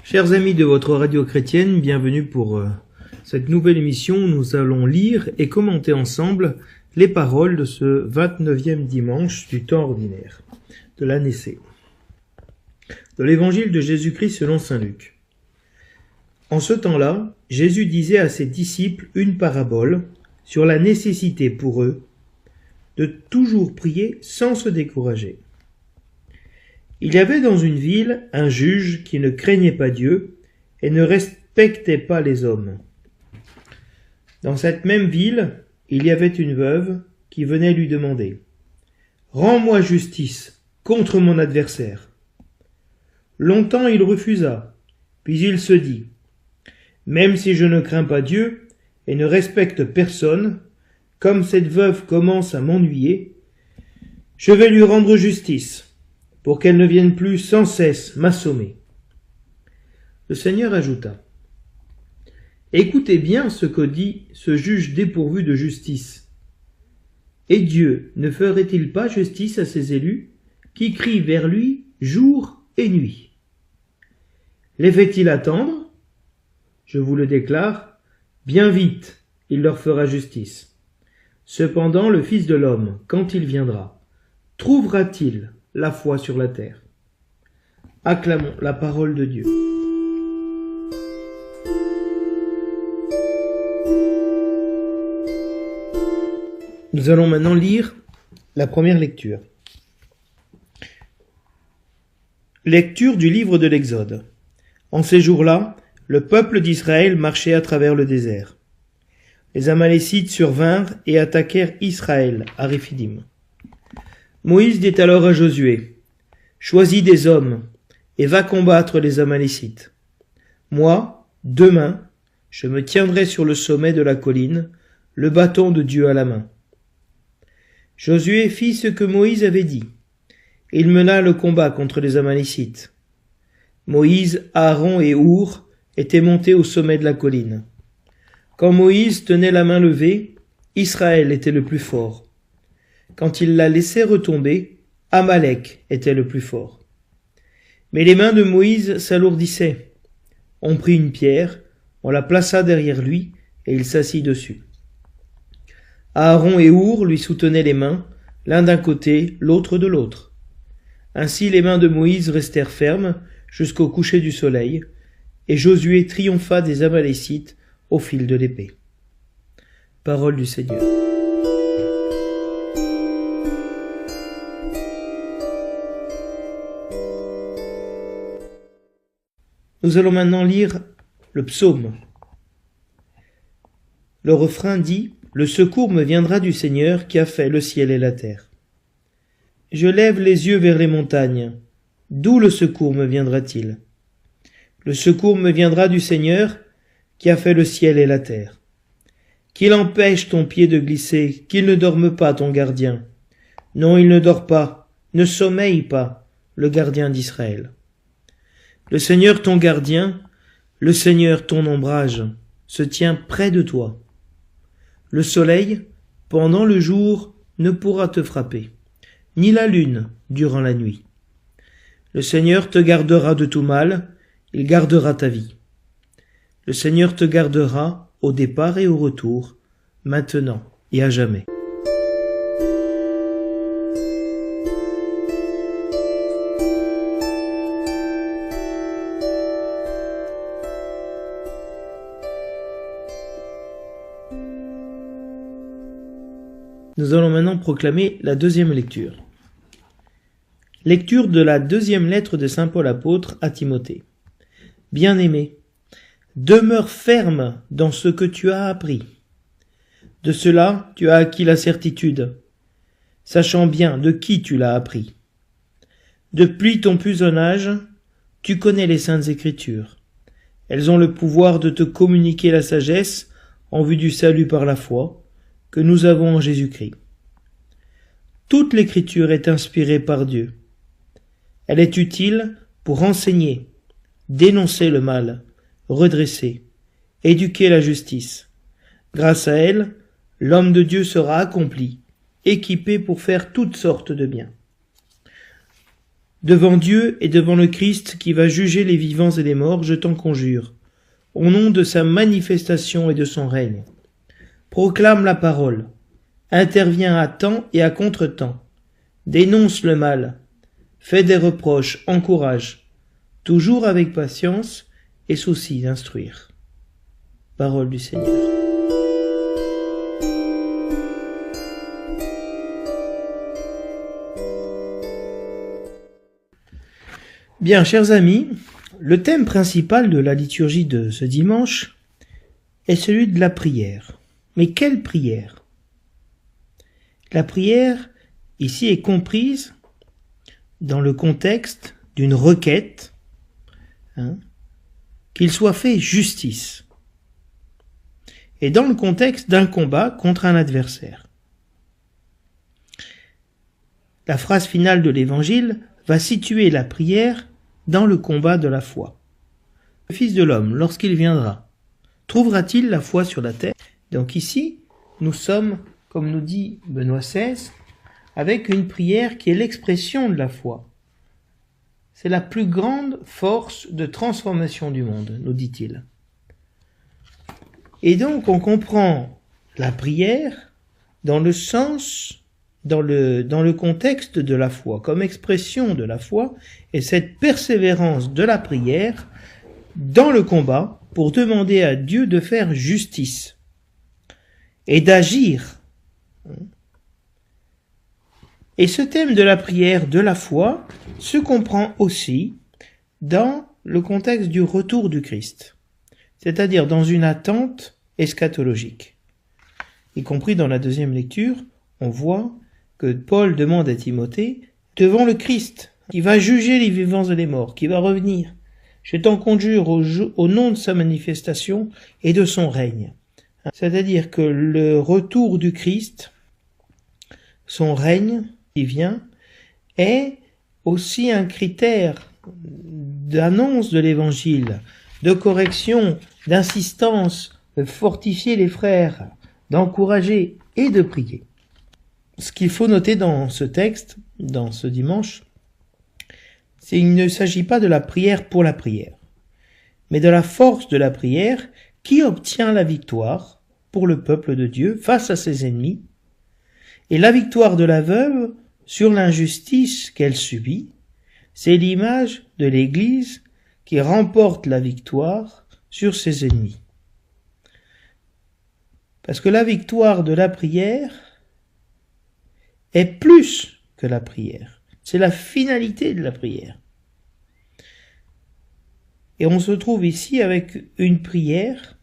Chers amis de votre radio chrétienne, bienvenue pour cette nouvelle émission où nous allons lire et commenter ensemble les paroles de ce 29e dimanche du temps ordinaire de l'année C, de l'évangile de Jésus-Christ selon saint Luc. En ce temps-là, Jésus disait à ses disciples une parabole sur la nécessité pour eux de toujours prier sans se décourager. Il y avait dans une ville un juge qui ne craignait pas Dieu et ne respectait pas les hommes. Dans cette même ville, il y avait une veuve qui venait lui demander « Rends-moi justice contre mon adversaire ». Longtemps il refusa, puis il se dit « Même si je ne crains pas Dieu et ne respecte personne, comme cette veuve commence à m'ennuyer, je vais lui rendre justice, pour qu'elle ne vienne plus sans cesse m'assommer. » Le Seigneur ajouta, « Écoutez bien ce que dit ce juge dépourvu de justice. Et Dieu ne ferait-il pas justice à ses élus, qui crient vers lui jour et nuit? Les fait-il attendre? Je vous le déclare, bien vite il leur fera justice. Cependant le Fils de l'homme, quand il viendra, trouvera-t-il la foi sur la terre? Acclamons la parole de Dieu. Nous allons maintenant lire la première lecture. Lecture du livre de l'Exode. En ces jours-là, le peuple d'Israël marchait à travers le désert. Les Amalécites survinrent et attaquèrent Israël à Réphidim. Moïse dit alors à Josué, « Choisis des hommes et va combattre les Amalécites. Moi, demain, je me tiendrai sur le sommet de la colline, le bâton de Dieu à la main. » Josué fit ce que Moïse avait dit. Il mena le combat contre les Amalécites. Moïse, Aaron et Our étaient montés au sommet de la colline. Quand Moïse tenait la main levée, Israël était le plus fort. Quand il la laissait retomber, Amalek était le plus fort. Mais les mains de Moïse s'alourdissaient. On prit une pierre, on la plaça derrière lui, et il s'assit dessus. Aaron et Our lui soutenaient les mains, l'un d'un côté, l'autre de l'autre. Ainsi les mains de Moïse restèrent fermes jusqu'au coucher du soleil, et Josué triompha des Amalécites au fil de l'épée. Parole du Seigneur. Nous allons maintenant lire le psaume. Le refrain dit « Le secours me viendra du Seigneur qui a fait le ciel et la terre. Je lève les yeux vers les montagnes. D'où le secours me viendra-t-il? Le secours me viendra du Seigneur qui a fait le ciel et la terre. Qu'il empêche ton pied de glisser, qu'il ne dorme pas ton gardien. Non, il ne dort pas, ne sommeille pas, le gardien d'Israël. Le Seigneur ton gardien, le Seigneur ton ombrage, se tient près de toi. Le soleil, pendant le jour, ne pourra te frapper, ni la lune durant la nuit. Le Seigneur te gardera de tout mal, il gardera ta vie. Le Seigneur te gardera au départ et au retour, maintenant et à jamais. Nous allons maintenant proclamer la deuxième lecture. Lecture de la deuxième lettre de saint Paul apôtre à Timothée. Bien-aimé, demeure ferme dans ce que tu as appris. De cela, tu as acquis la certitude, sachant bien de qui tu l'as appris. Depuis ton plus jeune âge, tu connais les saintes écritures. Elles ont le pouvoir de te communiquer la sagesse en vue du salut par la foi que nous avons en Jésus-Christ. Toute l'écriture est inspirée par Dieu. Elle est utile pour enseigner, dénoncer le mal, redresser, éduquer la justice. Grâce à elle, l'homme de Dieu sera accompli, équipé pour faire toutes sortes de bien. devant Dieu et devant le Christ qui va juger les vivants et les morts, je t'en conjure, au nom de sa manifestation et de son règne. Proclame la parole, interviens à temps et à contre-temps, dénonce le mal, fais des reproches, encourage, toujours avec patience et souci d'instruire. Parole du Seigneur. Bien, chers amis, le thème principal de la liturgie de ce dimanche est celui de la prière. Mais quelle prière? La prière, ici, est comprise dans le contexte d'une requête, qu'il soit fait justice, et dans le contexte d'un combat contre un adversaire. La phrase finale de l'Évangile va situer la prière dans le combat de la foi. Le Fils de l'homme, lorsqu'il viendra, trouvera-t-il la foi sur la terre? Donc ici, nous sommes, comme nous dit Benoît XVI, avec une prière qui est l'expression de la foi. C'est la plus grande force de transformation du monde, nous dit-il. Et donc, on comprend la prière dans le sens, dans le contexte de la foi, comme expression de la foi, et cette persévérance de la prière dans le combat pour demander à Dieu de faire justice et d'agir. Et ce thème de la prière, de la foi, se comprend aussi dans le contexte du retour du Christ, c'est-à-dire dans une attente eschatologique. Y compris dans la deuxième lecture, on voit que Paul demande à Timothée, devant le Christ, qui va juger les vivants et les morts, qui va revenir. Je t'en conjure au nom de sa manifestation et de son règne. C'est-à-dire que le retour du Christ, son règne qui vient, est aussi un critère d'annonce de l'Évangile, de correction, d'insistance, de fortifier les frères, d'encourager et de prier. Ce qu'il faut noter dans ce texte, dans ce dimanche, c'est qu'il ne s'agit pas de la prière pour la prière, mais de la force de la prière qui obtient la victoire pour le peuple de Dieu face à ses ennemis, et la victoire de la veuve sur l'injustice qu'elle subit, c'est l'image de l'Église qui remporte la victoire sur ses ennemis. Parce que la victoire de la prière est plus que la prière. C'est la finalité de la prière. Et on se trouve ici avec une prière,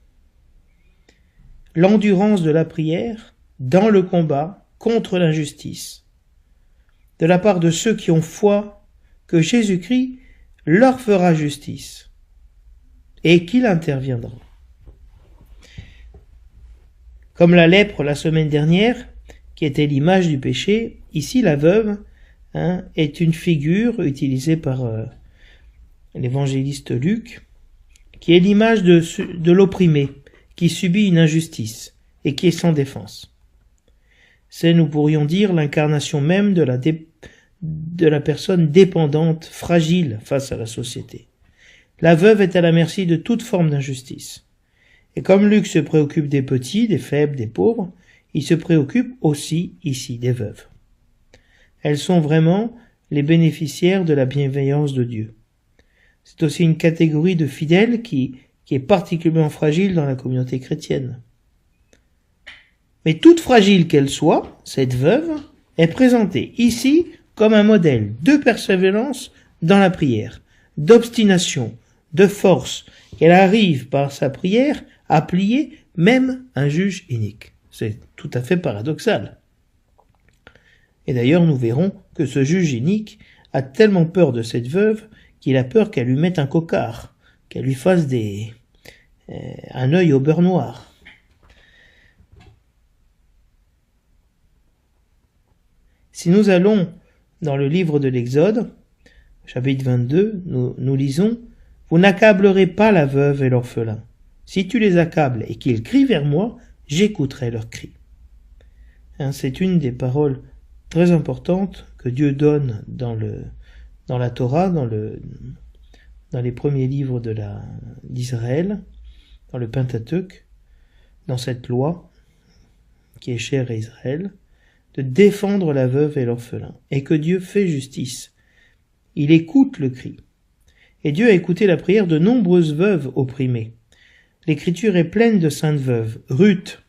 l'endurance de la prière dans le combat contre l'injustice, de la part de ceux qui ont foi que Jésus-Christ leur fera justice et qu'il interviendra. Comme la lèpre la semaine dernière, qui était l'image du péché, ici la veuve est une figure utilisée par l'évangéliste Luc, qui est l'image de l'opprimé, qui subit une injustice et qui est sans défense. C'est, nous pourrions dire, l'incarnation même de la personne dépendante, fragile face à la société. La veuve est à la merci de toute forme d'injustice. Et comme Luc se préoccupe des petits, des faibles, des pauvres, il se préoccupe aussi ici des veuves. Elles sont vraiment les bénéficiaires de la bienveillance de Dieu. C'est aussi une catégorie de fidèles qui est particulièrement fragile dans la communauté chrétienne. Mais toute fragile qu'elle soit, cette veuve est présentée ici comme un modèle de persévérance dans la prière, d'obstination, de force. Elle arrive par sa prière à plier même un juge inique. C'est tout à fait paradoxal. Et d'ailleurs, nous verrons que ce juge inique a tellement peur de cette veuve qu'il a peur qu'elle lui mette un cocard, qu'elle lui fasse un œil au beurre noir. Si nous allons dans le livre de l'Exode, chapitre 22, nous lisons « Vous n'accablerez pas la veuve et l'orphelin. Si tu les accables et qu'ils crient vers moi, j'écouterai leurs cris. » C'est une des paroles très importantes que Dieu donne dans dans la Torah, dans les premiers livres d'Israël, dans le Pentateuque, dans cette loi qui est chère à Israël, de défendre la veuve et l'orphelin, et que Dieu fait justice. Il écoute le cri. Et Dieu a écouté la prière de nombreuses veuves opprimées. L'Écriture est pleine de saintes veuves. Ruth,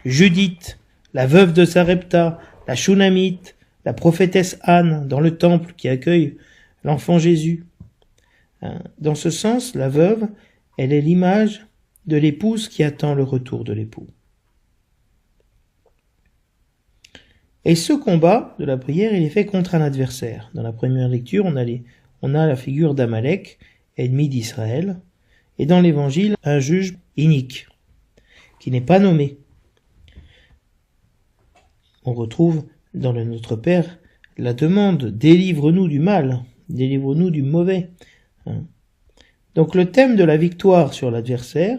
Judith, la veuve de Sarepta, la Shunamite, la prophétesse Anne dans le temple qui accueille l'enfant Jésus. Dans ce sens, la veuve, elle est l'image de l'épouse qui attend le retour de l'époux. Et ce combat de la prière, il est fait contre un adversaire. Dans la première lecture, on a la figure d'Amalek, ennemi d'Israël, et dans l'évangile, un juge inique, qui n'est pas nommé. On retrouve dans le Notre Père la demande « Délivre-nous du mal, délivre-nous du mauvais ». Donc le thème de la victoire sur l'adversaire,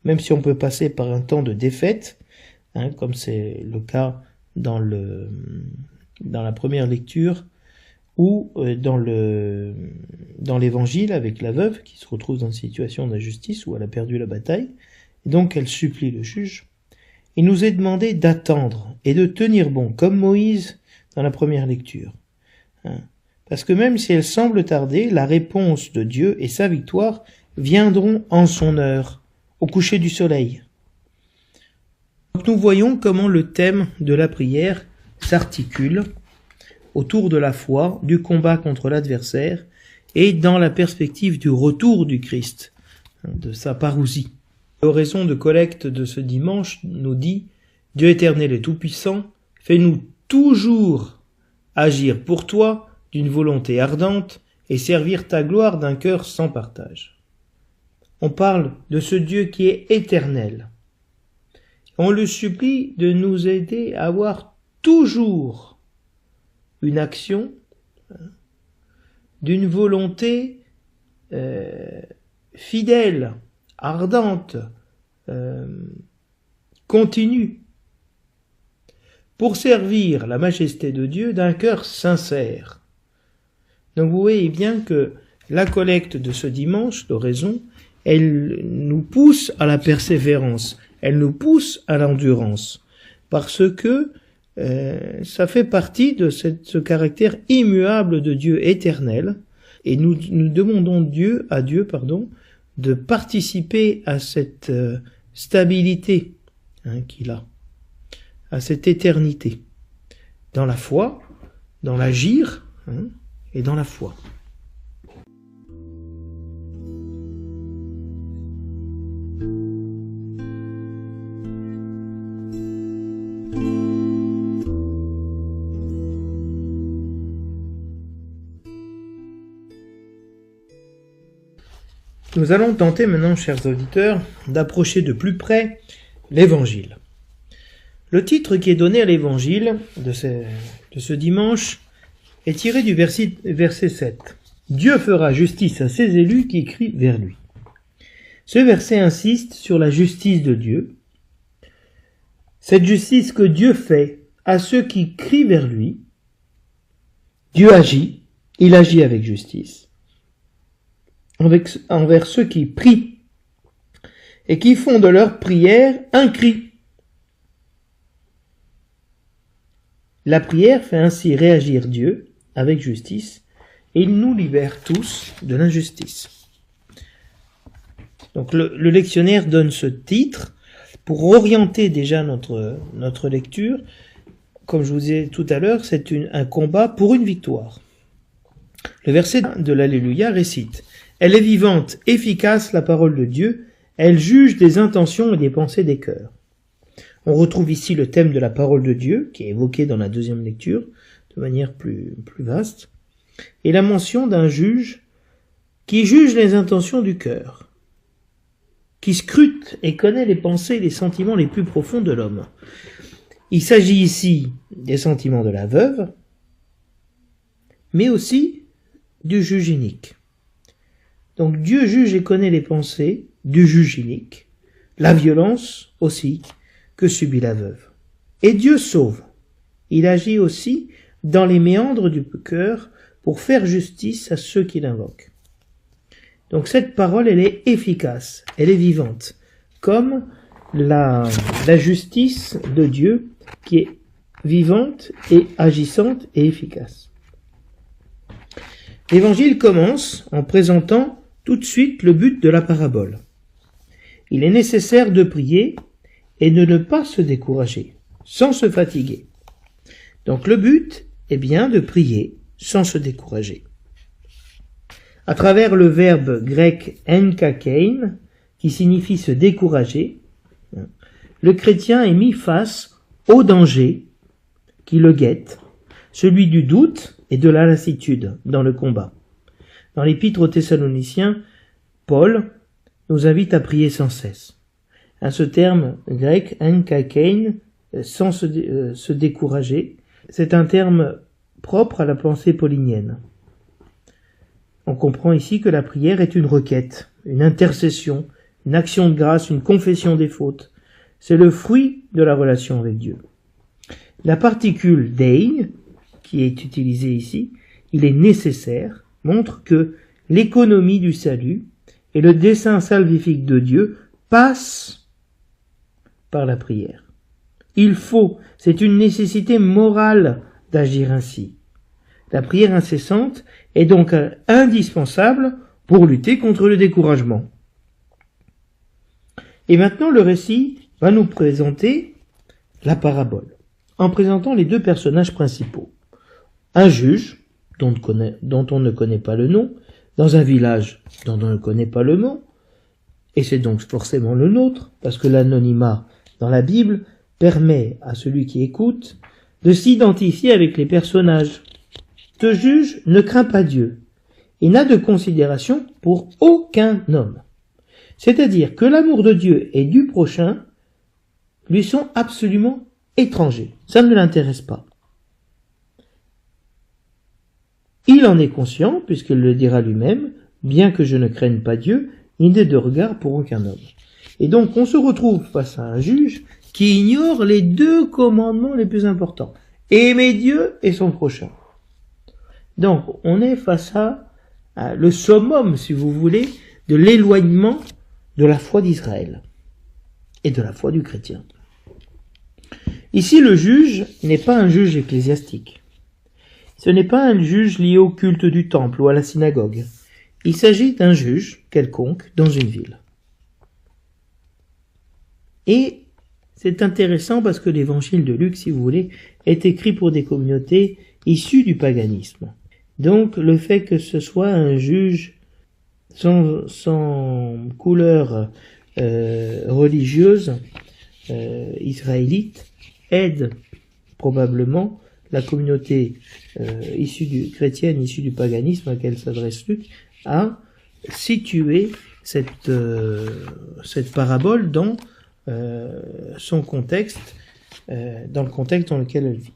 même si on peut passer par un temps de défaite, comme c'est le cas dans la première lecture, ou dans l'évangile avec la veuve qui se retrouve dans une situation d'injustice où elle a perdu la bataille, et donc elle supplie le juge. Il nous est demandé d'attendre et de tenir bon, comme Moïse dans la première lecture. Parce que même si elle semble tarder, la réponse de Dieu et sa victoire viendront en son heure, au coucher du soleil. Donc nous voyons comment le thème de la prière s'articule autour de la foi, du combat contre l'adversaire et dans la perspective du retour du Christ, de sa parousie. L'oraison de collecte de ce dimanche nous dit « Dieu éternel et tout-puissant, fais-nous toujours agir pour toi d'une volonté ardente et servir ta gloire d'un cœur sans partage. » On parle de ce Dieu qui est éternel. On le supplie de nous aider à avoir toujours une action d'une volonté fidèle, ardente, continue, pour servir la majesté de Dieu d'un cœur sincère. Donc vous voyez bien que la collecte de ce dimanche d'oraison, elle nous pousse à la persévérance, elle nous pousse à l'endurance, parce que ça fait partie de ce caractère immuable de Dieu éternel, et nous demandons à Dieu, de participer à cette stabilité qu'il a, à cette éternité, dans la foi, dans l'agir, et dans la foi. Nous allons tenter maintenant, chers auditeurs, d'approcher de plus près l'Évangile. Le titre qui est donné à l'Évangile de ce dimanche est tiré du verset 7. « Dieu fera justice à ses élus qui crient vers lui ». Ce verset insiste sur la justice de Dieu, cette justice que Dieu fait à ceux qui crient vers lui. Dieu agit, il agit avec justice envers ceux qui prient et qui font de leur prière un cri. La prière fait ainsi réagir Dieu avec justice et il nous libère tous de l'injustice. Donc le lectionnaire donne ce titre pour orienter déjà notre lecture. Comme je vous disais tout à l'heure, c'est un combat pour une victoire. Le verset de l'Alléluia récite « Elle est vivante, efficace, la parole de Dieu, elle juge des intentions et des pensées des cœurs. » On retrouve ici le thème de la parole de Dieu, qui est évoqué dans la deuxième lecture, de manière plus vaste, et la mention d'un juge qui juge les intentions du cœur, qui scrute et connaît les pensées et les sentiments les plus profonds de l'homme. Il s'agit ici des sentiments de la veuve, mais aussi du juge inique. Donc Dieu juge et connaît les pensées du juge inique, la violence aussi que subit la veuve. Et Dieu sauve. Il agit aussi dans les méandres du cœur pour faire justice à ceux qui l'invoquent. Donc cette parole, elle est efficace, elle est vivante, comme la justice de Dieu qui est vivante et agissante et efficace. L'évangile commence en présentant tout de suite le but de la parabole. Il est nécessaire de prier et de ne pas se décourager, sans se fatiguer. Donc le but est bien de prier sans se décourager. À travers le verbe grec enkakein, qui signifie se décourager, le chrétien est mis face au danger qui le guette, celui du doute et de la lassitude dans le combat. Dans l'épître aux Thessaloniciens, Paul nous invite à prier sans cesse. Ce terme grec, enkakein, sans se décourager, c'est un terme propre à la pensée paulinienne. On comprend ici que la prière est une requête, une intercession, une action de grâce, une confession des fautes. C'est le fruit de la relation avec Dieu. La particule dein, qui est utilisée ici, il est nécessaire, montre que l'économie du salut et le dessein salvifique de Dieu passent par la prière. Il faut, c'est une nécessité morale d'agir ainsi. La prière incessante est donc indispensable pour lutter contre le découragement. Et maintenant, le récit va nous présenter la parabole, en présentant les deux personnages principaux. Un juge, dont on ne connaît pas le nom, dans un village dont on ne connaît pas le nom, et c'est donc forcément le nôtre, parce que l'anonymat dans la Bible permet à celui qui écoute de s'identifier avec les personnages. Ce juge ne craint pas Dieu et n'a de considération pour aucun homme. C'est-à-dire que l'amour de Dieu et du prochain lui sont absolument étrangers. Ça ne l'intéresse pas. Il en est conscient, puisqu'il le dira lui-même, bien que je ne craigne pas Dieu, il n'est de regard pour aucun homme. Et donc on se retrouve face à un juge qui ignore les deux commandements les plus importants. Aimer Dieu et son prochain. Donc on est face à le summum, si vous voulez, de l'éloignement de la foi d'Israël et de la foi du chrétien. Ici, le juge n'est pas un juge ecclésiastique. Ce n'est pas un juge lié au culte du temple ou à la synagogue. Il s'agit d'un juge quelconque dans une ville. Et c'est intéressant parce que l'évangile de Luc, si vous voulez, est écrit pour des communautés issues du paganisme. Donc le fait que ce soit un juge sans couleur religieuse israélite aide probablement la communauté chrétienne issue du paganisme à laquelle s'adresse Luc à situer cette parabole dans son contexte, dans le contexte dans lequel elle vit.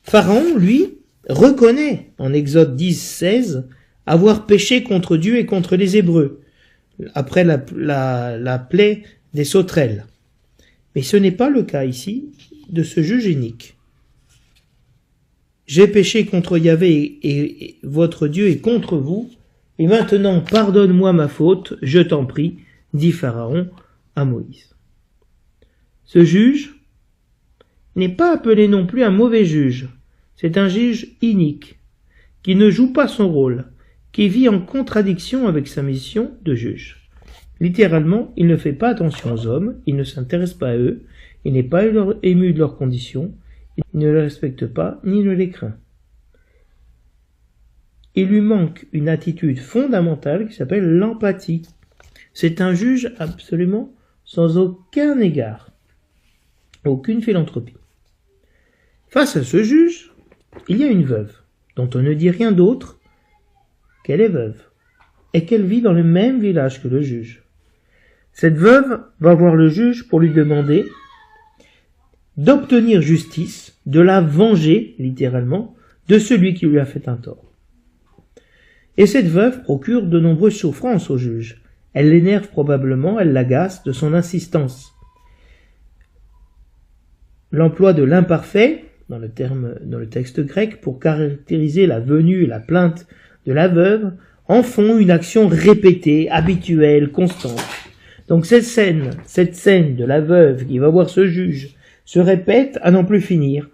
Pharaon, lui, reconnaît en Exode 10:16 avoir péché contre Dieu et contre les Hébreux après la plaie des sauterelles. Mais ce n'est pas le cas ici de ce juge inique. J'ai péché contre Yahvé et votre Dieu et contre vous, et maintenant pardonne-moi ma faute, je t'en prie, dit Pharaon à Moïse. Ce juge n'est pas appelé non plus un mauvais juge, c'est un juge inique, qui ne joue pas son rôle, qui vit en contradiction avec sa mission de juge. Littéralement, il ne fait pas attention aux hommes, il ne s'intéresse pas à eux, il n'est pas ému de leurs conditions, il ne les respecte pas ni ne les craint. Il lui manque une attitude fondamentale qui s'appelle l'empathie. C'est un juge absolument sans aucun égard, aucune philanthropie. Face à ce juge, il y a une veuve, dont on ne dit rien d'autre qu'elle est veuve, et qu'elle vit dans le même village que le juge. Cette veuve va voir le juge pour lui demander d'obtenir justice, de la venger, littéralement, de celui qui lui a fait un tort. Et cette veuve procure de nombreuses souffrances au juge. Elle l'énerve probablement, elle l'agace de son insistance. L'emploi de l'imparfait, dans le texte grec, pour caractériser la venue et la plainte de la veuve, en font une action répétée, habituelle, constante. Donc cette scène de la veuve qui va voir ce juge se répète à n'en plus finir,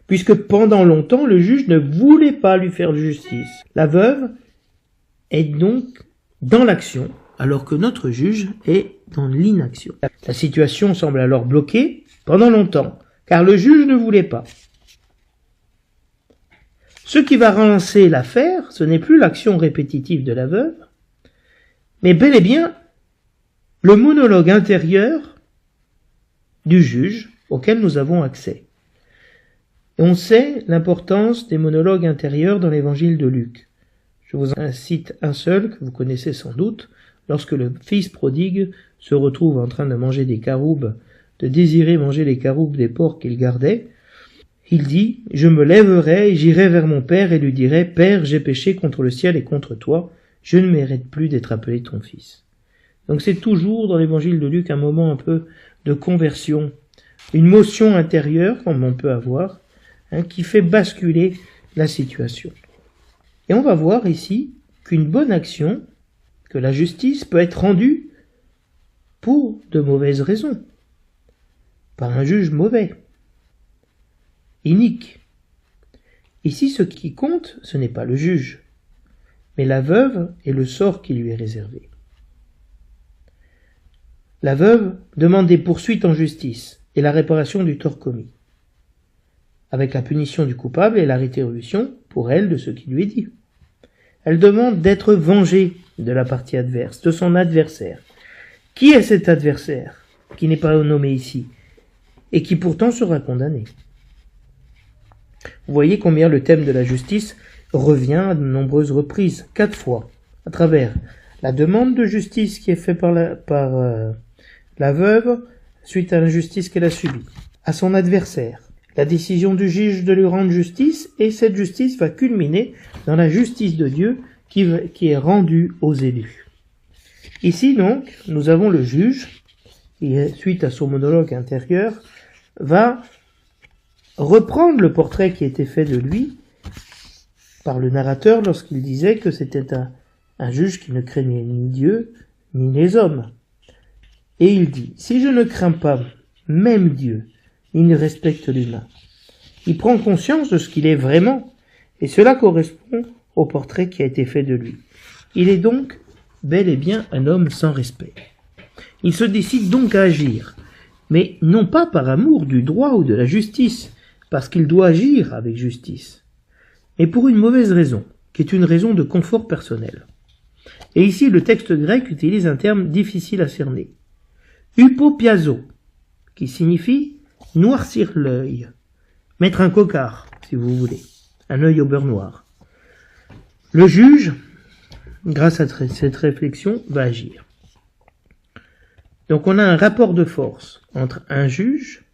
puisque pendant longtemps le juge ne voulait pas lui faire justice. La veuve est donc dans l'action, alors que notre juge est dans l'inaction. La situation semble alors bloquée pendant longtemps, car le juge ne voulait pas. Ce qui va relancer l'affaire, ce n'est plus l'action répétitive de la veuve, mais bel et bien le monologue intérieur du juge auquel nous avons accès. Et on sait l'importance des monologues intérieurs dans l'évangile de Luc. Je vous en cite un seul, que vous connaissez sans doute, lorsque le fils prodigue se retrouve en train de manger des caroubes, de désirer manger les caroubes des porcs qu'il gardait. Il dit « Je me lèverai et j'irai vers mon père et lui dirai « Père, j'ai péché contre le ciel et contre toi, je ne mérite plus d'être appelé ton fils. » Donc c'est toujours dans l'évangile de Luc un moment un peu de conversion, une motion intérieure, comme on peut avoir, qui fait basculer la situation. Et on va voir ici qu'une bonne action, que la justice peut être rendue pour de mauvaises raisons, par un juge mauvais, inique. Ici, ce qui compte, ce n'est pas le juge, mais la veuve et le sort qui lui est réservé. La veuve demande des poursuites en justice et la réparation du tort commis, avec la punition du coupable et la rétribution pour elle de ce qui lui est dit. Elle demande d'être vengée de la partie adverse, de son adversaire. Qui est cet adversaire, qui n'est pas nommé ici, et qui pourtant sera condamné? Vous voyez combien le thème de la justice revient à de nombreuses reprises, 4 fois, à travers la demande de justice qui est faite par la veuve suite à l'injustice qu'elle a subie, à son adversaire, la décision du juge de lui rendre justice, et cette justice va culminer dans la justice de Dieu qui est rendue aux élus. Ici donc, nous avons le juge qui, suite à son monologue intérieur, va reprendre le portrait qui était fait de lui par le narrateur lorsqu'il disait que c'était un juge qui ne craignait ni Dieu ni les hommes. Et il dit, si je ne crains pas même Dieu, il ne respecte l'humain. Il prend conscience de ce qu'il est vraiment, et cela correspond au portrait qui a été fait de lui. Il est donc bel et bien un homme sans respect. Il se décide donc à agir, mais non pas par amour du droit ou de la justice, parce qu'il doit agir avec justice, mais pour une mauvaise raison, qui est une raison de confort personnel. Et ici, le texte grec utilise un terme difficile à cerner. Hypopiazo, qui signifie noircir l'œil, mettre un cocard, si vous voulez, un œil au beurre noir. Le juge, grâce à cette réflexion, va agir. Donc on a un rapport de force entre un juge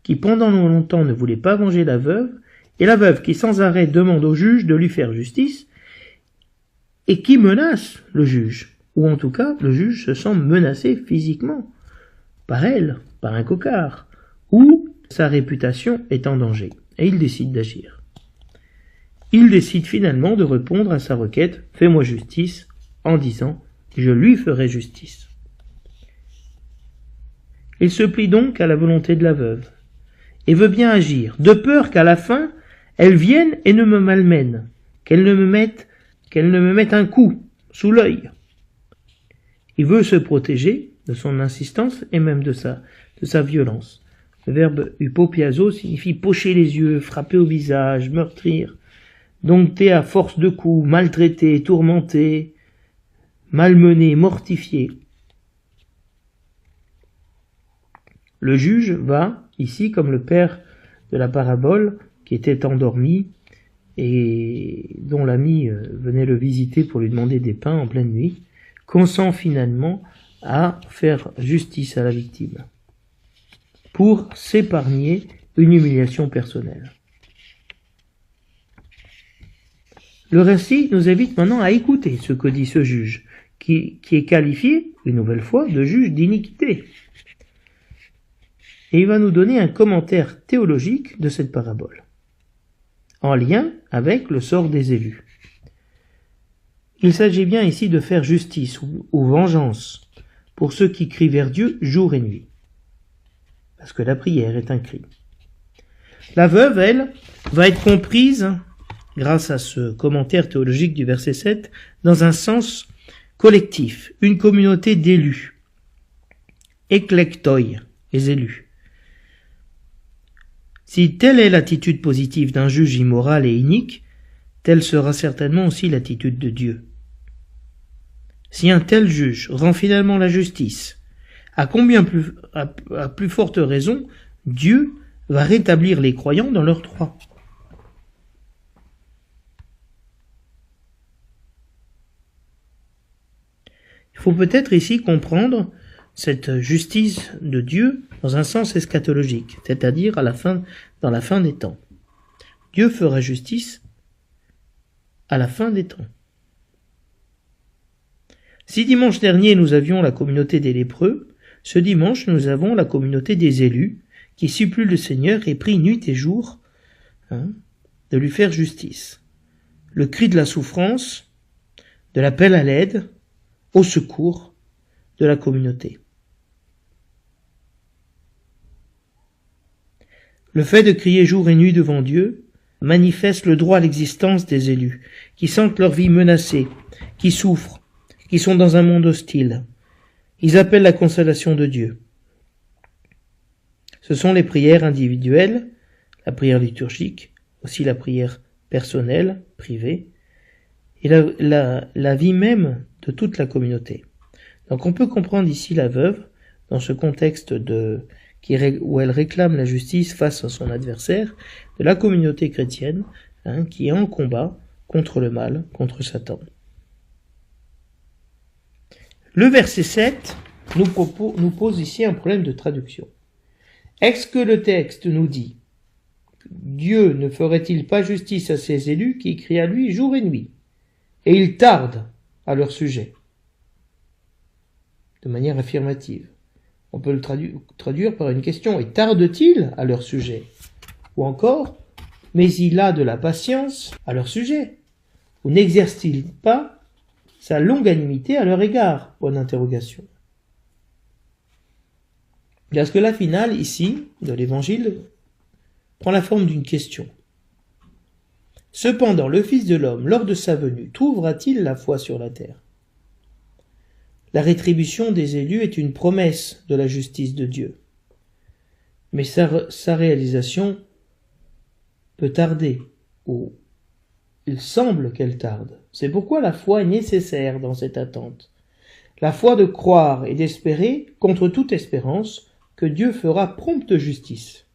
qui pendant longtemps ne voulait pas venger la veuve, et la veuve qui sans arrêt demande au juge de lui faire justice, et qui menace le juge, ou en tout cas le juge se sent menacé physiquement, par elle, par un cocard, ou sa réputation est en danger, et il décide d'agir. Il décide finalement de répondre à sa requête « Fais-moi justice » en disant « Je lui ferai justice ». Il se plie donc à la volonté de la veuve, et veut bien agir, de peur qu'à la fin, elle vienne et ne me malmène, qu'elle ne me mette un coup sous l'œil. Il veut se protéger de son insistance et même de sa violence. Le verbe hypopiazo signifie pocher les yeux, frapper au visage, meurtrir, dompter à force de coups, maltraiter, tourmenter, malmener, mortifier. Le juge va, ici, comme le père de la parabole, qui était endormi et dont l'ami venait le visiter pour lui demander des pains en pleine nuit, consent finalement à faire justice à la victime, pour s'épargner une humiliation personnelle. Le récit nous invite maintenant à écouter ce que dit ce juge, qui est qualifié, une nouvelle fois, de juge d'iniquité. et il va nous donner un commentaire théologique de cette parabole, en lien avec le sort des élus. Il s'agit bien ici de faire justice ou vengeance pour ceux qui crient vers Dieu jour et nuit, parce que la prière est un cri. La veuve, elle, va être comprise, grâce à ce commentaire théologique du verset 7, dans un sens collectif, une communauté d'élus, eklektoi, les élus. Si telle est l'attitude positive d'un juge immoral et inique, telle sera certainement aussi l'attitude de Dieu. Si un tel juge rend finalement la justice, à plus forte raison, Dieu va rétablir les croyants dans leurs droits. Il faut peut-être ici comprendre cette justice de Dieu dans un sens eschatologique, c'est-à-dire dans la fin des temps. Dieu fera justice à la fin des temps. Si dimanche dernier nous avions la communauté des lépreux, ce dimanche nous avons la communauté des élus qui supplient le Seigneur et prient nuit et jour de lui faire justice. Le cri de la souffrance, de l'appel à l'aide, au secours de la communauté. Le fait de crier jour et nuit devant Dieu manifeste le droit à l'existence des élus, qui sentent leur vie menacée, qui souffrent, qui sont dans un monde hostile. Ils appellent la consolation de Dieu. Ce sont les prières individuelles, la prière liturgique, aussi la prière personnelle, privée, et la vie même de toute la communauté. Donc on peut comprendre ici la veuve dans ce contexte où elle réclame la justice face à son adversaire, de la communauté chrétienne qui est en combat contre le mal, contre Satan. Le verset 7 nous pose ici un problème de traduction. Est-ce que le texte nous dit « Dieu ne ferait-il pas justice à ses élus qui crient à lui jour et nuit, et il tarde à leur sujet ?» De manière affirmative. On peut le traduire par une question « Et tarde-t-il à leur sujet ?» Ou encore « Mais il a de la patience à leur sujet ?» Ou « N'exerce-t-il pas sa longanimité à leur égard ?» Bonne interrogation. Parce que la finale, ici, de l'évangile, prend la forme d'une question. Cependant, le Fils de l'homme, lors de sa venue, trouvera-t-il la foi sur la terre ? La rétribution des élus est une promesse de la justice de Dieu. Mais sa réalisation peut tarder, ou il semble qu'elle tarde. C'est pourquoi la foi est nécessaire dans cette attente. La foi de croire et d'espérer, contre toute espérance, que Dieu fera prompte justice.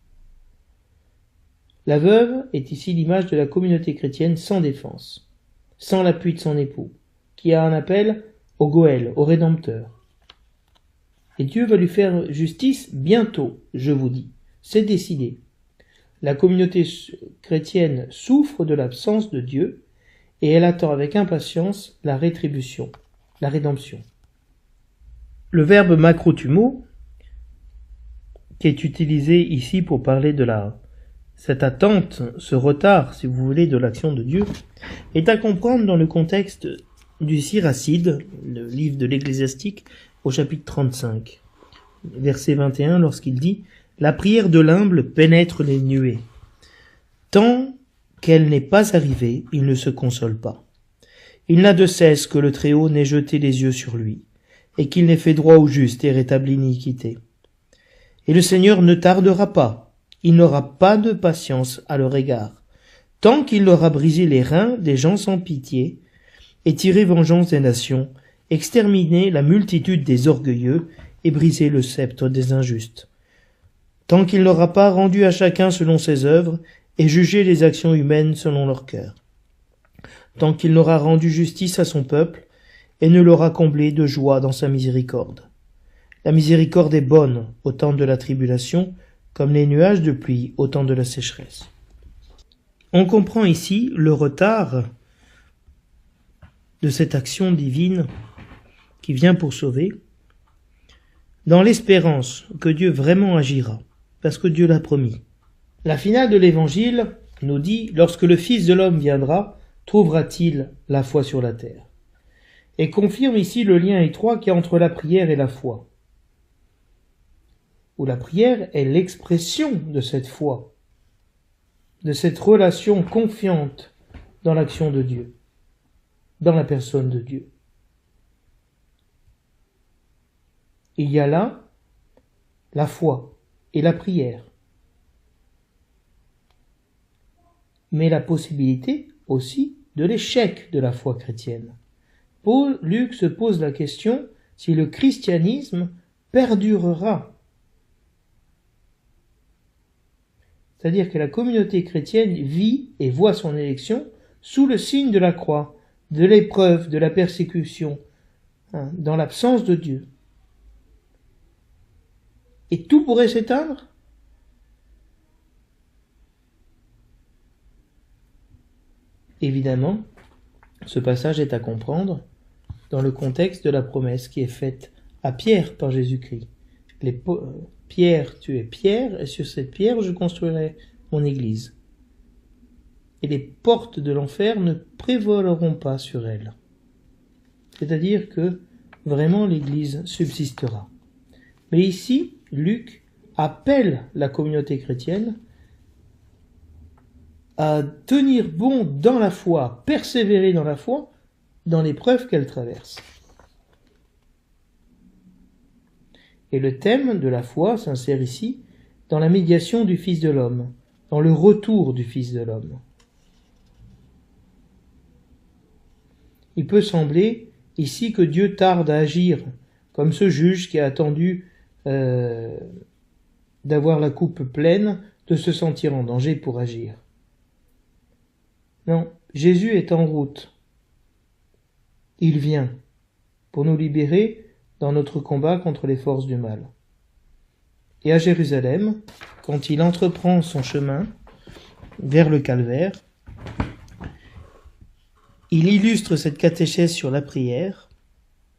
La veuve est ici l'image de la communauté chrétienne sans défense, sans l'appui de son époux, qui a un appel au Goël, au Rédempteur. Et Dieu va lui faire justice bientôt, je vous dis. C'est décidé. La communauté chrétienne souffre de l'absence de Dieu et elle attend avec impatience la rétribution, la rédemption. Le verbe macrotumo, qui est utilisé ici pour parler de cette attente, ce retard, si vous voulez, de l'action de Dieu, est à comprendre dans le contexte du Siracide, le livre de l'Ecclésiastique, au chapitre 35, verset 21, lorsqu'il dit « La prière de l'humble pénètre les nuées. Tant qu'elle n'est pas arrivée, il ne se console pas. Il n'a de cesse que le Très-Haut n'ait jeté les yeux sur lui, et qu'il n'ait fait droit au juste et rétabli l'iniquité. Et le Seigneur ne tardera pas, il n'aura pas de patience à leur égard, tant qu'il aura brisé les reins des gens sans pitié, et tiré vengeance des nations, exterminé la multitude des orgueilleux, et brisé le sceptre des injustes. Tant qu'il n'aura pas rendu à chacun selon ses œuvres, et jugé les actions humaines selon leur cœur. Tant qu'il n'aura rendu justice à son peuple, et ne l'aura comblé de joie dans sa miséricorde. La miséricorde est bonne au temps de la tribulation, comme les nuages de pluie au temps de la sécheresse. On comprend ici le retard de cette action divine qui vient pour sauver, dans l'espérance que Dieu vraiment agira, parce que Dieu l'a promis. La finale de l'Évangile nous dit « Lorsque le Fils de l'homme viendra, trouvera-t-il la foi sur la terre ?» et confirme ici le lien étroit qu'il y a entre la prière et la foi. Où la prière est l'expression de cette foi, de cette relation confiante dans l'action de Dieu, dans la personne de Dieu. Il y a là la foi et la prière, mais la possibilité aussi de l'échec de la foi chrétienne. Luc se pose la question si le christianisme perdurera. C'est-à-dire que la communauté chrétienne vit et voit son élection sous le signe de la croix, de l'épreuve, de la persécution, dans l'absence de Dieu. Et tout pourrait s'éteindre? Évidemment, ce passage est à comprendre dans le contexte de la promesse qui est faite à Pierre par Jésus-Christ. Pierre, tu es Pierre, et sur cette pierre je construirai mon église. Et les portes de l'enfer ne prévaleront pas sur elle. C'est-à-dire que vraiment l'église subsistera. Mais ici, Luc appelle la communauté chrétienne à tenir bon dans la foi, persévérer dans la foi, dans l'épreuve qu'elle traverse. Et le thème de la foi s'insère ici dans la médiation du Fils de l'homme, dans le retour du Fils de l'homme. Il peut sembler ici que Dieu tarde à agir, comme ce juge qui a attendu d'avoir la coupe pleine, de se sentir en danger pour agir. Non, Jésus est en route. Il vient pour nous libérer dans notre combat contre les forces du mal. Et à Jérusalem, quand il entreprend son chemin vers le calvaire, il illustre cette catéchèse sur la prière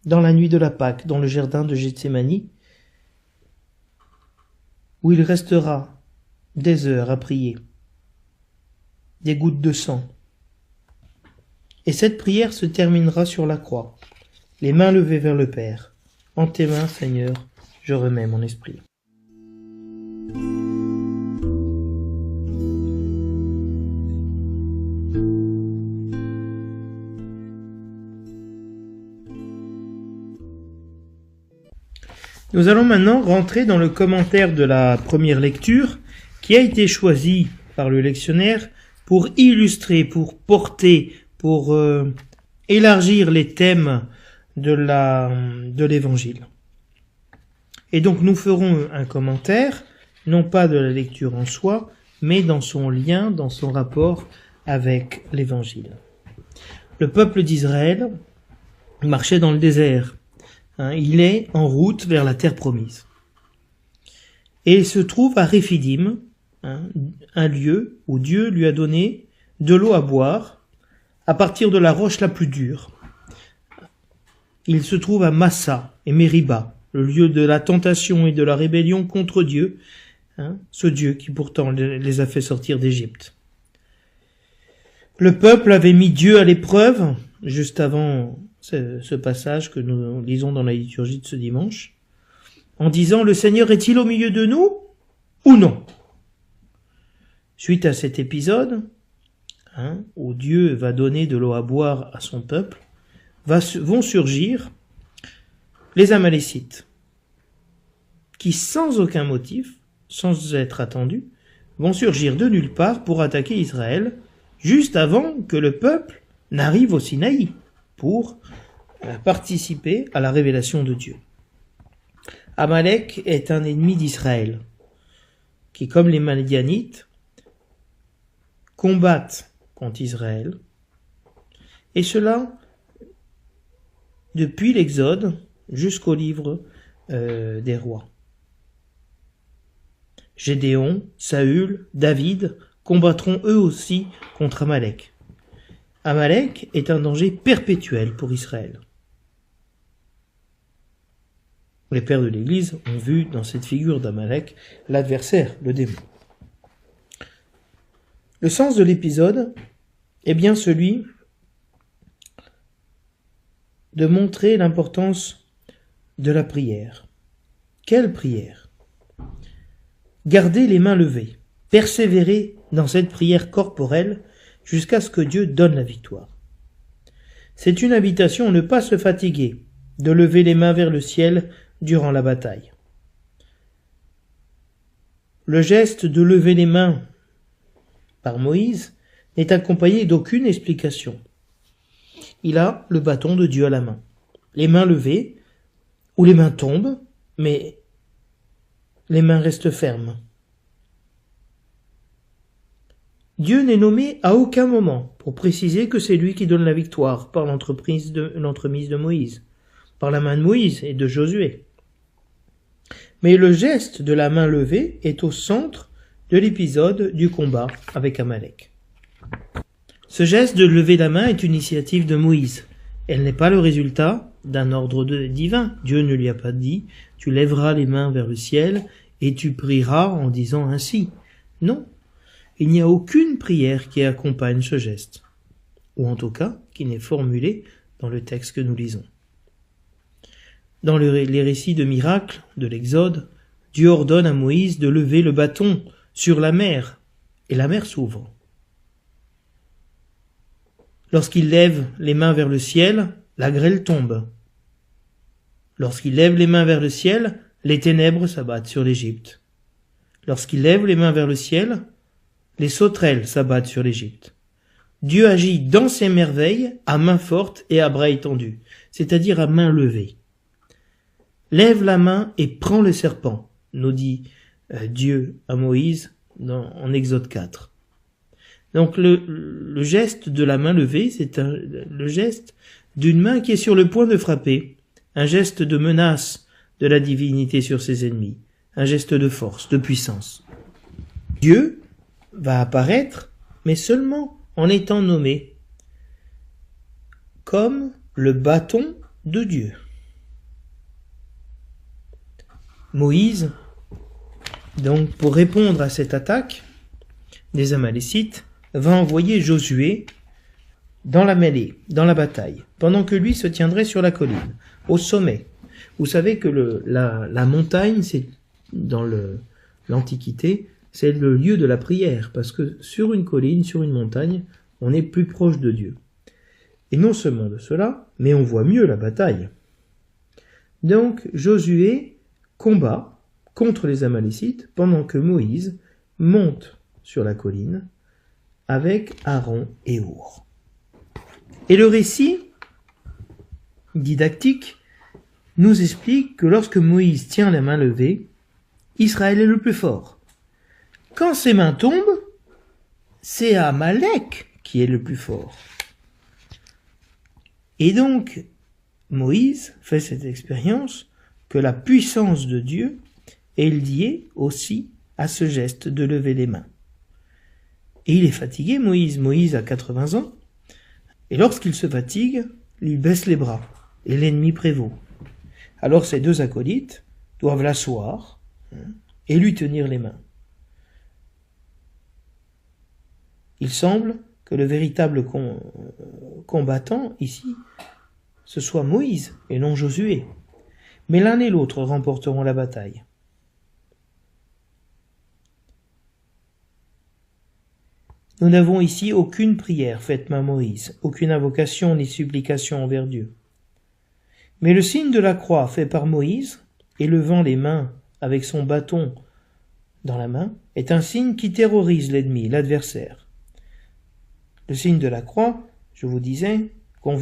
dans la nuit de la Pâque, dans le jardin de Gethsémani, où il restera des heures à prier, des gouttes de sang. Et cette prière se terminera sur la croix, les mains levées vers le Père. En tes mains, Seigneur, je remets mon esprit. Nous allons maintenant rentrer dans le commentaire de la première lecture qui a été choisi par le lectionnaire pour illustrer, pour porter, pour élargir les thèmes de l'évangile. Et donc nous ferons un commentaire, non pas de la lecture en soi, mais dans son lien, dans son rapport avec l'évangile. Le peuple d'Israël marchait dans le désert. Il est en route vers la terre promise. Et il se trouve à Réphidim, un lieu où Dieu lui a donné de l'eau à boire à partir de la roche la plus dure. Il se trouve à Massa et Mériba, le lieu de la tentation et de la rébellion contre Dieu, ce Dieu qui pourtant les a fait sortir d'Égypte. Le peuple avait mis Dieu à l'épreuve, juste avant ce passage que nous lisons dans la liturgie de ce dimanche, en disant « Le Seigneur est-il au milieu de nous ou non ?» Suite à cet épisode, où Dieu va donner de l'eau à boire à son peuple, vont surgir les Amalécites, qui sans aucun motif, sans être attendus, vont surgir de nulle part pour attaquer Israël, juste avant que le peuple n'arrive au Sinaï, pour participer à la révélation de Dieu. Amalek est un ennemi d'Israël, qui, comme les Madianites, combattent contre Israël, et cela depuis l'Exode jusqu'au livre des rois. Gédéon, Saül, David combattront eux aussi contre Amalek. Amalek est un danger perpétuel pour Israël. Les pères de l'Église ont vu dans cette figure d'Amalek l'adversaire, le démon. Le sens de l'épisode est bien celui de montrer l'importance de la prière. Quelle prière? Gardez les mains levées, persévérez dans cette prière corporelle jusqu'à ce que Dieu donne la victoire. C'est une invitation à ne pas se fatiguer, de lever les mains vers le ciel durant la bataille. Le geste de lever les mains par Moïse n'est accompagné d'aucune explication. Il a le bâton de Dieu à la main. Les mains levées, ou les mains tombent, mais les mains restent fermes. Dieu n'est nommé à aucun moment pour préciser que c'est lui qui donne la victoire par l'entremise de Moïse, par la main de Moïse et de Josué. Mais le geste de la main levée est au centre de l'épisode du combat avec Amalek. Ce geste de lever la main est une initiative de Moïse. Elle n'est pas le résultat d'un ordre divin. Dieu ne lui a pas dit « tu lèveras les mains vers le ciel et tu prieras en disant ainsi ». Non, il n'y a aucune prière qui accompagne ce geste, ou en tout cas qui n'est formulée dans le texte que nous lisons. Dans les récits de miracles de l'Exode, Dieu ordonne à Moïse de lever le bâton sur la mer, et la mer s'ouvre. Lorsqu'il lève les mains vers le ciel, la grêle tombe. Lorsqu'il lève les mains vers le ciel, les ténèbres s'abattent sur l'Égypte. Lorsqu'il lève les mains vers le ciel, les sauterelles s'abattent sur l'Égypte. Dieu agit dans ses merveilles à main forte et à bras étendus, c'est-à-dire à main levée. Lève la main et prends le serpent, nous dit Dieu à Moïse en Exode 4. Donc le geste de la main levée, c'est le geste d'une main qui est sur le point de frapper, un geste de menace de la divinité sur ses ennemis, un geste de force, de puissance. Dieu va apparaître, mais seulement en étant nommé comme le bâton de Dieu. Moïse, donc pour répondre à cette attaque des Amalécites, va envoyer Josué dans la mêlée, dans la bataille, pendant que lui se tiendrait sur la colline, au sommet. Vous savez que la montagne, c'est dans l'Antiquité, c'est le lieu de la prière, parce que sur une colline, sur une montagne, on est plus proche de Dieu. Et non seulement de cela, mais on voit mieux la bataille. Donc Josué combat contre les Amalécites pendant que Moïse monte sur la colline avec Aaron et Hour. Et le récit didactique nous explique que lorsque Moïse tient la main levée, Israël est le plus fort. Quand ses mains tombent, c'est Amalek qui est le plus fort. Et donc, Moïse fait cette expérience que la puissance de Dieu est liée aussi à ce geste de lever les mains. Et il est fatigué, Moïse a 80 ans, et lorsqu'il se fatigue, il baisse les bras, et l'ennemi prévaut. Alors ces deux acolytes doivent l'asseoir et lui tenir les mains. Il semble que le véritable combattant ici, ce soit Moïse et non Josué. Mais l'un et l'autre remporteront la bataille. Nous n'avons ici aucune prière faite par Moïse, aucune invocation ni supplication envers Dieu. Mais le signe de la croix fait par Moïse, élevant les mains avec son bâton dans la main, est un signe qui terrorise l'ennemi, l'adversaire. Le signe de la croix, je vous disais, qu'ont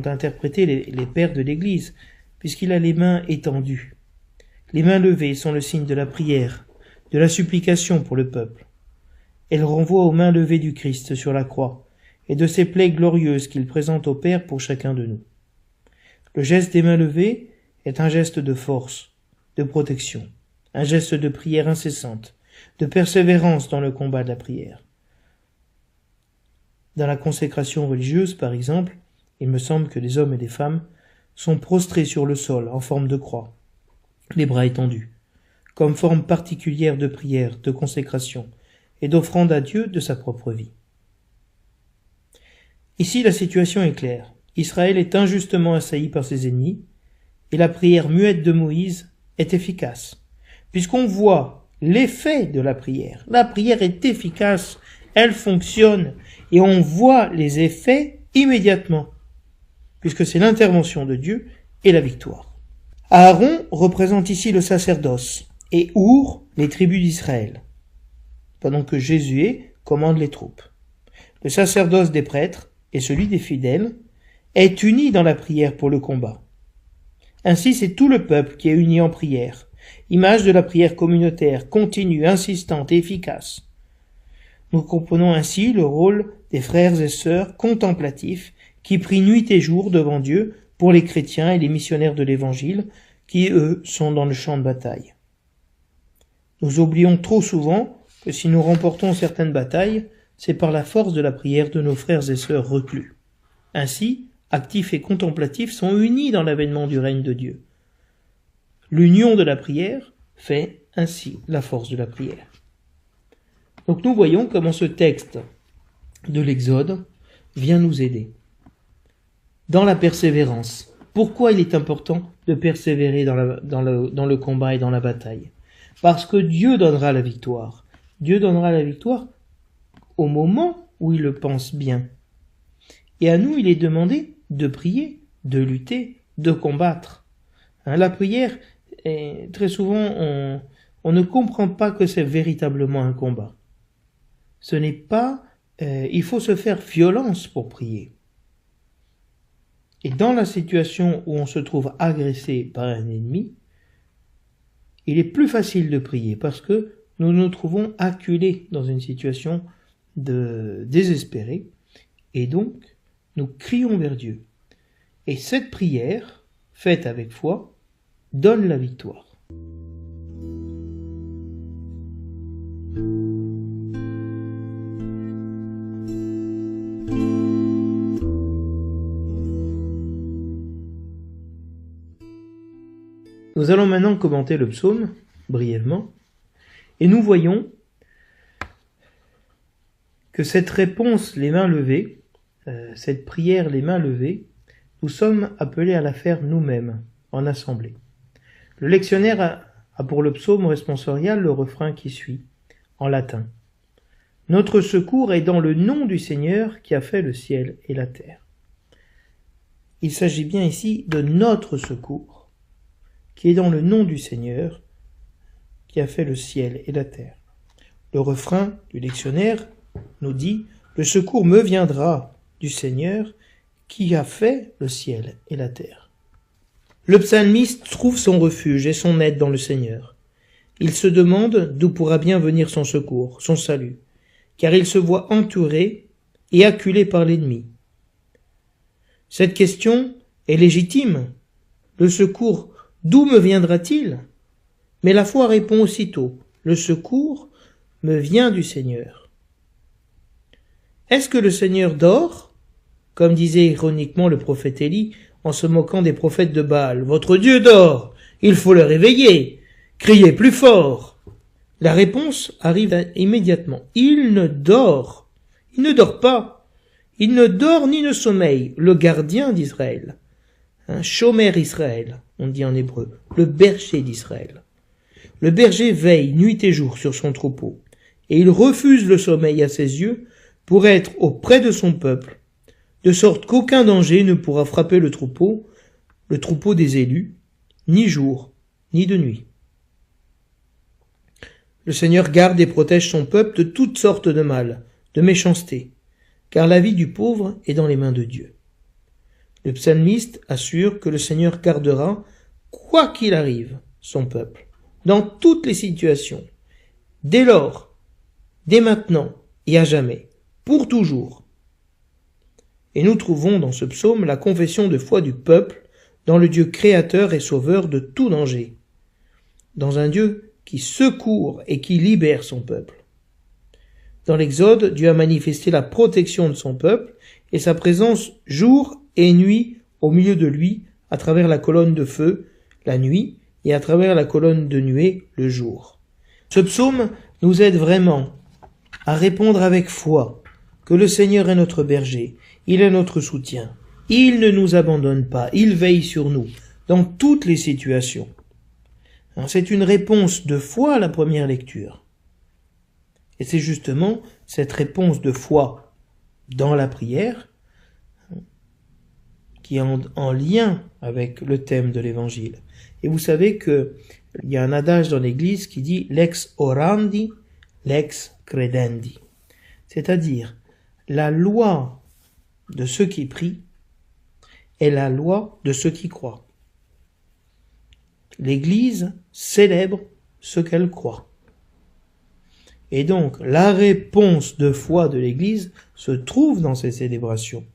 interprété les pères de l'Église, puisqu'il a les mains étendues. Les mains levées sont le signe de la prière, de la supplication pour le peuple. Elles renvoient aux mains levées du Christ sur la croix et de ces plaies glorieuses qu'il présente au Père pour chacun de nous. Le geste des mains levées est un geste de force, de protection, un geste de prière incessante, de persévérance dans le combat de la prière. Dans la consécration religieuse, par exemple, il me semble que les hommes et les femmes sont prostrés sur le sol en forme de croix. les bras étendus, comme forme particulière de prière, de consécration et d'offrande à Dieu de sa propre vie. Ici, la situation est claire. Israël est injustement assailli par ses ennemis, et la prière muette de Moïse est efficace, puisqu'on voit l'effet de la prière. La prière est efficace, elle fonctionne, et on voit les effets immédiatement, puisque c'est l'intervention de Dieu et la victoire. Aaron représente ici le sacerdoce, et Our les tribus d'Israël, pendant que Josué commande les troupes. Le sacerdoce des prêtres et celui des fidèles est uni dans la prière pour le combat. Ainsi, c'est tout le peuple qui est uni en prière, image de la prière communautaire, continue, insistante et efficace. Nous comprenons ainsi le rôle des frères et sœurs contemplatifs qui prient nuit et jour devant Dieu pour les chrétiens et les missionnaires de l'Évangile qui, eux, sont dans le champ de bataille. Nous oublions trop souvent que si nous remportons certaines batailles, c'est par la force de la prière de nos frères et sœurs reclus. Ainsi, actifs et contemplatifs sont unis dans l'avènement du règne de Dieu. L'union de la prière fait ainsi la force de la prière. Donc nous voyons comment ce texte de l'Exode vient nous aider. Dans la persévérance. Pourquoi il est important de persévérer dans le combat et dans la bataille? Parce que Dieu donnera la victoire. Dieu donnera la victoire au moment où il le pense bien. Et à nous, il est demandé de prier, de lutter, de combattre. La prière, très souvent, on ne comprend pas que c'est véritablement un combat. Ce n'est pas... il faut se faire violence pour prier. Et dans la situation où on se trouve agressé par un ennemi, il est plus facile de prier parce que nous nous trouvons acculés dans une situation désespérée et donc nous crions vers Dieu. Et cette prière, faite avec foi, donne la victoire. Nous allons maintenant commenter le psaume, brièvement, et nous voyons que cette réponse, les mains levées, cette prière, les mains levées, nous sommes appelés à la faire nous-mêmes, en assemblée. Le lectionnaire a pour le psaume responsorial le refrain qui suit, en latin. « Notre secours est dans le nom du Seigneur qui a fait le ciel et la terre. » Il s'agit bien ici de notre secours, qui est dans le nom du Seigneur, qui a fait le ciel et la terre. Le refrain du lectionnaire nous dit « Le secours me viendra du Seigneur, qui a fait le ciel et la terre. » Le psalmiste trouve son refuge et son aide dans le Seigneur. Il se demande d'où pourra bien venir son secours, son salut, car il se voit entouré et acculé par l'ennemi. Cette question est légitime. Le secours, d'où me viendra-t-il? Mais la foi répond aussitôt, le secours me vient du Seigneur. Est-ce que le Seigneur dort? Comme disait ironiquement le prophète Élie en se moquant des prophètes de Baal. Votre Dieu dort, il faut le réveiller, criez plus fort. La réponse arrive immédiatement. Il ne dort pas. Il ne dort ni ne sommeille, le gardien d'Israël. Shomer Israël, on dit en hébreu, le berger d'Israël. Le berger veille nuit et jour sur son troupeau, et il refuse le sommeil à ses yeux pour être auprès de son peuple, de sorte qu'aucun danger ne pourra frapper le troupeau des élus, ni jour, ni de nuit. Le Seigneur garde et protège son peuple de toutes sortes de mal, de méchanceté, car la vie du pauvre est dans les mains de Dieu. Le psalmiste assure que le Seigneur gardera, quoi qu'il arrive, son peuple, dans toutes les situations, dès lors, dès maintenant et à jamais, pour toujours. Et nous trouvons dans ce psaume la confession de foi du peuple dans le Dieu créateur et sauveur de tout danger, dans un Dieu qui secourt et qui libère son peuple. Dans l'Exode, Dieu a manifesté la protection de son peuple et sa présence jour et nuit au milieu de lui à travers la colonne de feu la nuit et à travers la colonne de nuée le jour. Ce psaume nous aide vraiment à répondre avec foi que le Seigneur est notre berger, il est notre soutien, il ne nous abandonne pas, il veille sur nous dans toutes les situations. C'est une réponse de foi à la première lecture. Et c'est justement cette réponse de foi dans la prière qui est en lien avec le thème de l'évangile. Et vous savez qu'il y a un adage dans l'Église qui dit « lex orandi, lex credendi ». C'est-à-dire, la loi de ceux qui prient est la loi de ceux qui croient. L'Église célèbre ce qu'elle croit. Et donc, la réponse de foi de l'Église se trouve dans ces célébrations.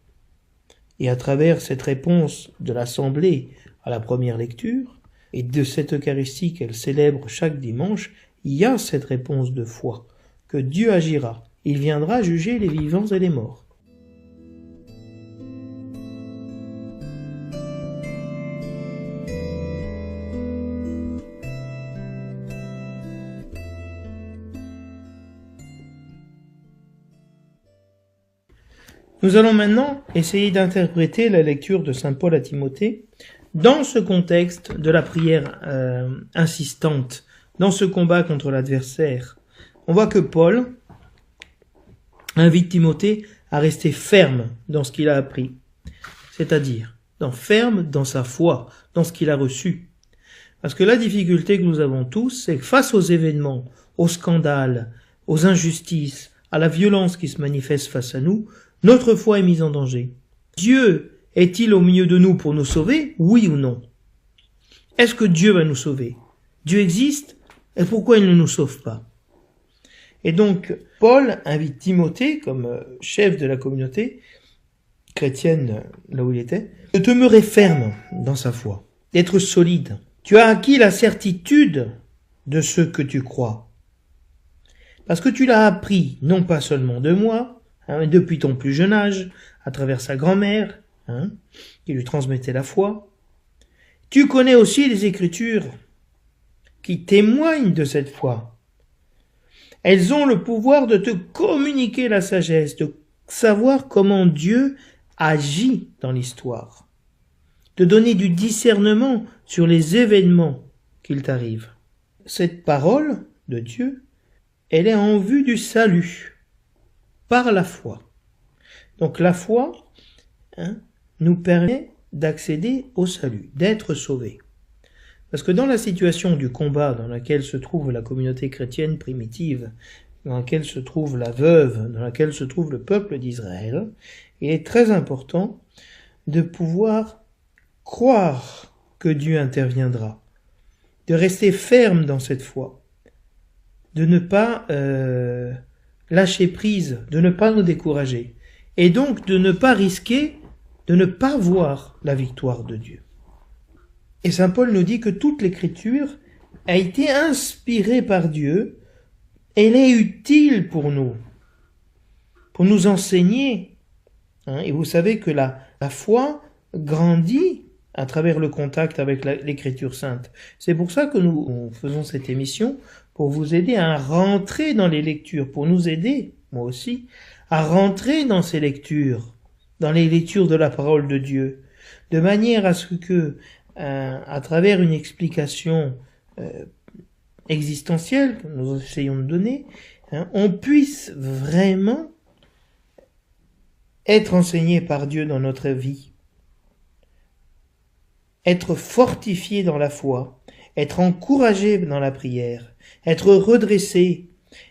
Et à travers cette réponse de l'Assemblée à la première lecture, et de cette Eucharistie qu'elle célèbre chaque dimanche, il y a cette réponse de foi, que Dieu agira. Il viendra juger les vivants et les morts. Nous allons maintenant essayer d'interpréter la lecture de saint Paul à Timothée dans ce contexte de la prière insistante, dans ce combat contre l'adversaire. On voit que Paul invite Timothée à rester ferme dans ce qu'il a appris, c'est-à-dire ferme dans sa foi, dans ce qu'il a reçu. Parce que la difficulté que nous avons tous, c'est que face aux événements, aux scandales, aux injustices, à la violence qui se manifeste face à nous, notre foi est mise en danger. Dieu est-il au milieu de nous pour nous sauver, oui ou non? Est-ce que Dieu va nous sauver? Dieu existe, et pourquoi il ne nous sauve pas? Et donc, Paul invite Timothée, comme chef de la communauté chrétienne là où il était, de demeurer ferme dans sa foi, d'être solide. Tu as acquis la certitude de ce que tu crois. Parce que tu l'as appris, non pas seulement de moi, depuis ton plus jeune âge, à travers sa grand-mère, qui lui transmettait la foi. Tu connais aussi les Écritures qui témoignent de cette foi. Elles ont le pouvoir de te communiquer la sagesse, de savoir comment Dieu agit dans l'histoire, de donner du discernement sur les événements qu'il t'arrive. Cette parole de Dieu, elle est en vue du salut, par la foi. Donc la foi nous permet d'accéder au salut, d'être sauvés. Parce que dans la situation du combat dans laquelle se trouve la communauté chrétienne primitive, dans laquelle se trouve la veuve, dans laquelle se trouve le peuple d'Israël, il est très important de pouvoir croire que Dieu interviendra, de rester ferme dans cette foi, de ne pas lâcher prise, de ne pas nous décourager, et donc de ne pas risquer de ne pas voir la victoire de Dieu. Et saint Paul nous dit que toute l'écriture a été inspirée par Dieu, elle est utile pour nous enseigner. Et vous savez que la foi grandit à travers le contact avec l'écriture sainte. C'est pour ça que nous faisons cette émission, pour vous aider à rentrer dans les lectures, pour nous aider, moi aussi, à rentrer dans ces lectures, dans les lectures de la parole de Dieu, de manière à ce que, à travers une explication existentielle que nous essayons de donner, on puisse vraiment être enseigné par Dieu dans notre vie, être fortifié dans la foi, être encouragé dans la prière, être redressé,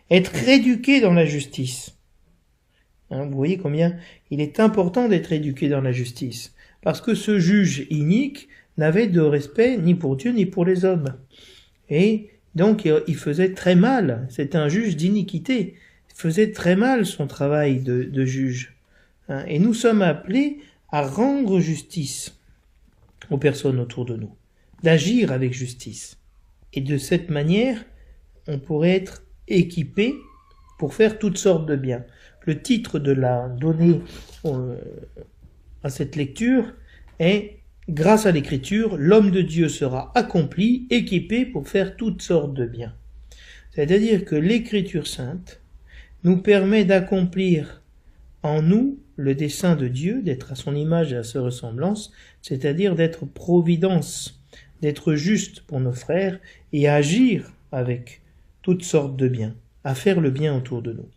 être éduqué dans la justice. Vous voyez combien il est important d'être éduqué dans la justice, parce que ce juge inique n'avait de respect ni pour Dieu ni pour les hommes. Et donc il faisait très mal, c'était un juge d'iniquité, il faisait très mal son travail de juge. Et nous sommes appelés à rendre justice aux personnes autour de nous, d'agir avec justice. Et de cette manière, on pourrait être équipé pour faire toutes sortes de biens. Le titre de la donnée à cette lecture est grâce à l'Écriture, l'homme de Dieu sera accompli, équipé pour faire toutes sortes de biens. C'est-à-dire que l'Écriture sainte nous permet d'accomplir en nous le dessein de Dieu, d'être à son image et à sa ressemblance, c'est-à-dire d'être providence, d'être juste pour nos frères et à agir avec toutes sortes de biens, à faire le bien autour de nous.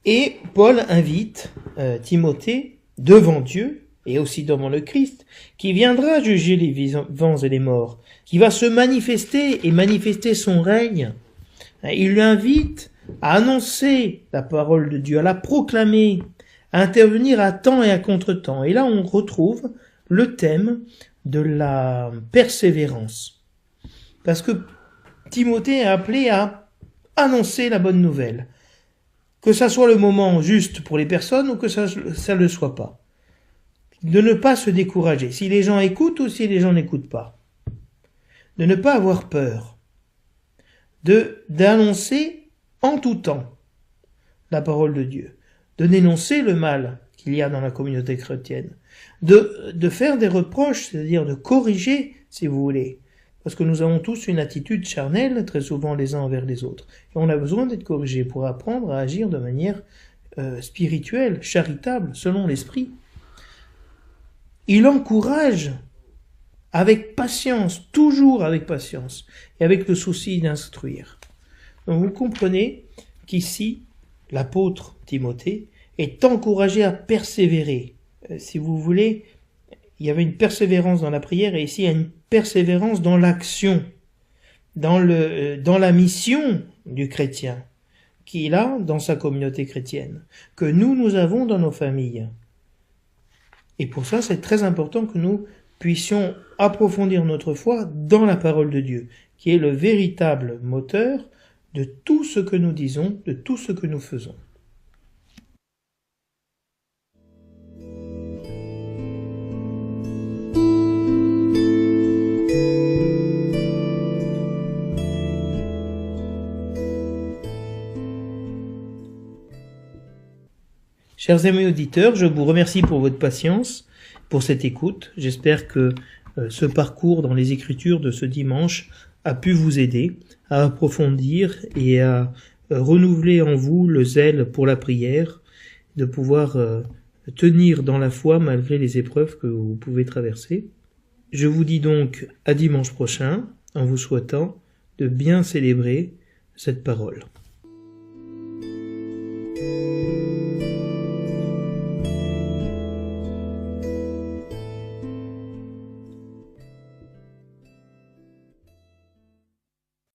Et Paul invite Timothée devant Dieu et aussi devant le Christ, qui viendra juger les vivants et les morts, qui va se manifester et manifester son règne. Il l'invite à annoncer la parole de Dieu, à la proclamer, à intervenir à temps et à contre-temps. Et là, on retrouve le thème de la persévérance. Parce que Timothée est appelé à annoncer la bonne nouvelle. Que ça soit le moment juste pour les personnes ou que ça ne le soit pas. De ne pas se décourager, si les gens écoutent ou si les gens n'écoutent pas. De ne pas avoir peur. D'annoncer en tout temps la parole de Dieu. De dénoncer le mal qu'il y a dans la communauté chrétienne. De faire des reproches, c'est-à-dire de corriger, si vous voulez. Parce que nous avons tous une attitude charnelle, très souvent les uns envers les autres. Et on a besoin d'être corrigés pour apprendre à agir de manière spirituelle, charitable, selon l'esprit. Il encourage avec patience, toujours avec patience, et avec le souci d'instruire. Donc vous comprenez qu'ici, l'apôtre Timothée est encouragé à persévérer. Si vous voulez, il y avait une persévérance dans la prière, et ici il y a une persévérance dans l'action, dans la mission du chrétien, qu'il a dans sa communauté chrétienne, que nous avons dans nos familles. Et pour ça, c'est très important que nous puissions approfondir notre foi dans la parole de Dieu, qui est le véritable moteur de tout ce que nous disons, de tout ce que nous faisons. Chers amis auditeurs, je vous remercie pour votre patience, pour cette écoute. J'espère que ce parcours dans les Écritures de ce dimanche a pu vous aider à approfondir et à renouveler en vous le zèle pour la prière, de pouvoir tenir dans la foi malgré les épreuves que vous pouvez traverser. Je vous dis donc à dimanche prochain, en vous souhaitant de bien célébrer cette parole.